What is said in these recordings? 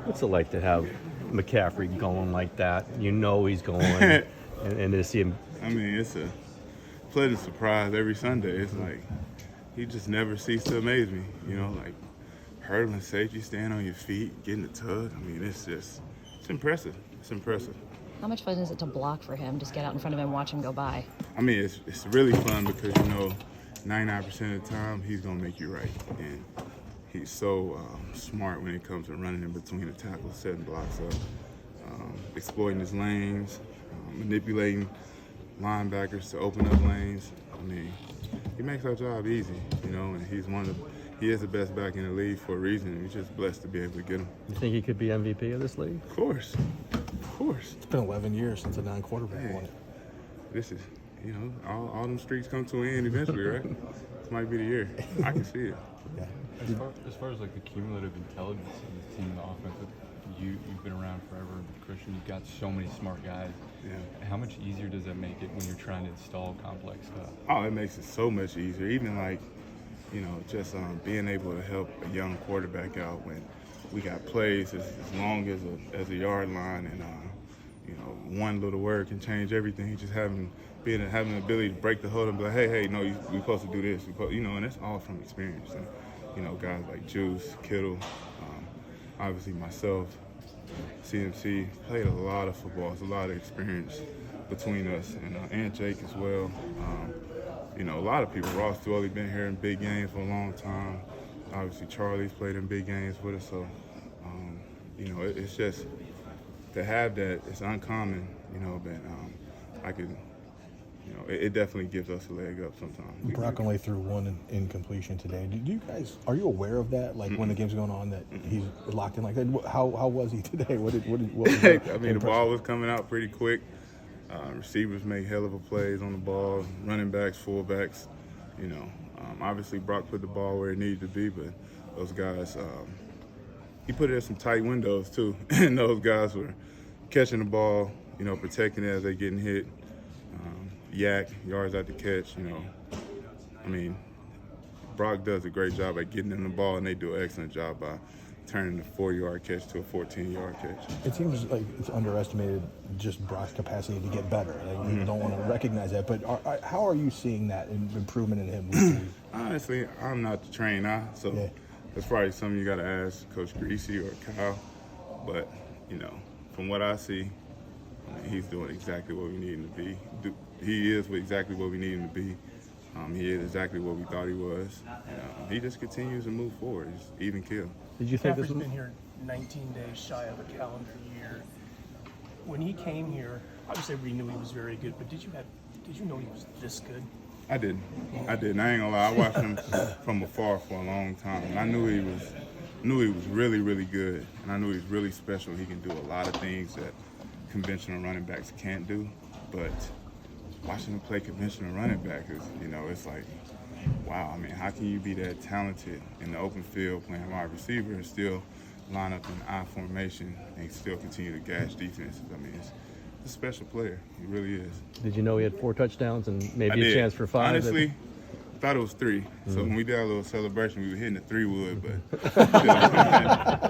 What's it like to have McCaffrey going like that? You know he's going, and to see him. I mean, it's a pleasant surprise every Sunday. It's like he just never ceased to amaze me. You know, like hurdling safety, staying on your feet, getting the tug. I mean, it's impressive. It's impressive. How much fun is it to block for him? Just get out in front of him, watch him go by. I mean, it's really fun because 99% of the time he's gonna make you right, and he's so smart when it comes to running in between the tackles, setting blocks up, exploiting his lanes, manipulating linebackers to open up lanes. I mean, he makes our job easy, and he is the best back in the league for a reason. We're just blessed to be able to get him. You think he could be MVP of this league? Of course. It's been 11 years since a non-quarterback won it. This is, all them streaks come to an end eventually, right? This might be the year. I can see it. Yeah. As far as like the cumulative intelligence of the team, the offense, you've been around forever, Christian. You've got so many smart guys. Yeah. How much easier does that make it when you're trying to install complex stuff? Oh, it makes it so much easier. Even just being able to help a young quarterback out when we got plays as long as a yard line, and one little word can change everything. Just having the ability to break the huddle and be like, hey, no, we're supposed to do this. And that's all from experience. And guys like Juice, Kittle, obviously myself, CMC, played a lot of football. It's a lot of experience between us, and Jake as well. A lot of people. Ross Dwelly been here in big games for a long time. Obviously Charlie's played in big games with us. So, it's just to have that. It's uncommon, but I could. It definitely gives us a leg up sometimes. Brock only threw one incompletion today. Are you aware of that? Like when the game's going on, that he's locked in like that? How was he today? What was I mean, the ball was coming out pretty quick. Receivers make hell of a plays on the ball. Running backs, fullbacks. Obviously Brock put the ball where it needed to be, but those guys, he put it in some tight windows too, and those guys were catching the ball, protecting it as they getting hit. Yards at the catch, I mean, Brock does a great job at getting them the ball, and they do an excellent job by turning a 4-yard catch to a 14-yard catch. It seems like it's underestimated, just Brock's capacity to get better. People don't want to recognize that, but how are you seeing that improvement in him? Honestly, I'm not the trained eye, so that's probably something you got to ask Coach Greasy or Kyle. But, from what I see, he's doing exactly what we need him to be. He is exactly what we need him to be. He is exactly what we thought he was. He just continues to move forward. He's even keel. Did you think McCaffrey's been here 19 days shy of a calendar year. When he came here, obviously we knew he was very good, but did you know he was this good? I didn't. I ain't gonna lie. I watched him from afar for a long time, and I knew he was really, really good, and I knew he was really special. He can do a lot of things that conventional running backs can't do, but watching him play conventional running back is, it's like, wow. I mean, how can you be that talented in the open field playing wide receiver and still line up in I formation and still continue to gash defenses? I mean, it's a special player. He really is. Did you know he had 4 touchdowns and maybe a chance for 5? Honestly, I thought it was 3. So when we did our little celebration, we were hitting the 3-wood, but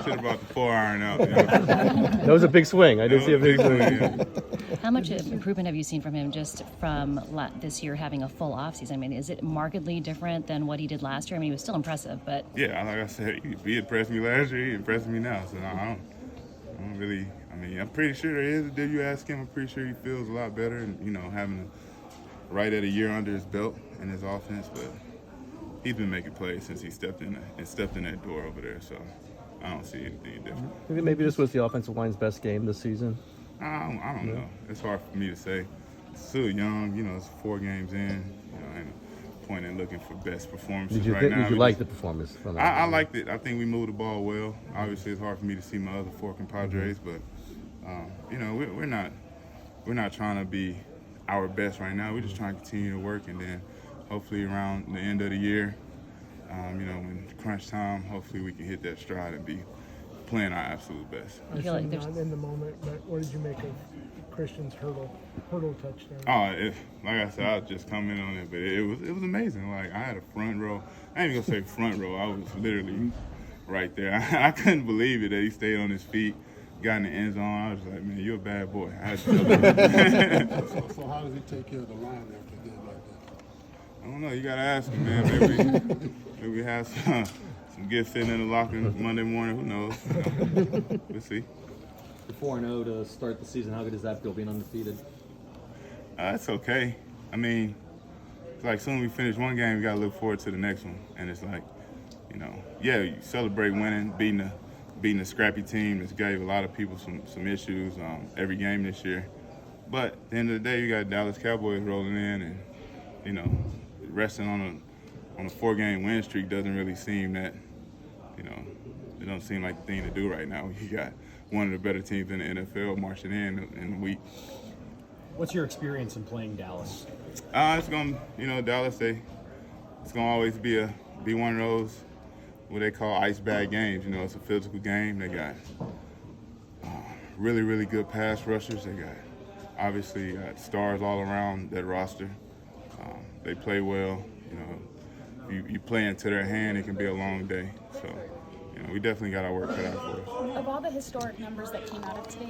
should have brought the 4-iron out. That was a big swing. I did see a big swing. Yeah. How much improvement have you seen from him just from this year having a full offseason? I mean, is it markedly different than what he did last year? I mean, he was still impressive, but... Yeah, like I said, he impressed me last year, he impressed me now. So I don't really... I mean, I'm pretty sure there is. Did you ask him? I'm pretty sure he feels a lot better and, having right at a year under his belt in his offense, but he's been making plays since he stepped in that door over there, so I don't see anything different. Maybe this was the offensive line's best game this season. I don't know. It's hard for me to say. It's still young, it's 4 games in, and point in looking for best performances right now. Did you like the performance from that? I liked it. I think we moved the ball well. Obviously, it's hard for me to see my other 4 compadres, but we're not trying to be our best right now. We're just trying to continue to work, and then hopefully around the end of the year, when crunch time, hopefully we can hit that stride and be playing our absolute best. I feel like not in the moment, but what did you make of Christian's hurdle touchdown? Oh, like I said, I'll just comment on it, but it was amazing. Like I had a front row. I ain't even gonna say front row. I was literally right there. I couldn't believe it that he stayed on his feet, got in the end zone. I was like, man, you're a bad boy. I had to tell him. So how does he take care of the line after a game like that? I don't know. You got to ask him, man. Maybe we have some gifts sitting in the locker Monday morning. Who knows? We'll see. 4-0 to start the season. How good does that feel, being undefeated? It's okay. I mean, it's like soon as we finish one game, we got to look forward to the next one. And it's like, you know, yeah, you celebrate winning, beating a scrappy team that's gave a lot of people some issues every game this year. But at the end of the day, you got Dallas Cowboys rolling in, and, you know, resting on a 4-game win streak doesn't really seem that, you know, it don't seem like the thing to do right now. You got one of the better teams in the NFL marching in a week. What's your experience in playing Dallas? It's gonna, you know, Dallas. It's gonna always be one of those what they call ice bag games. You know, it's a physical game. They got really, really good pass rushers. They got obviously stars all around that roster. They play well. You know, you play into their hand, it can be a long day. So, you know, we definitely got our work cut out for us. Of all the historic numbers that came out of today's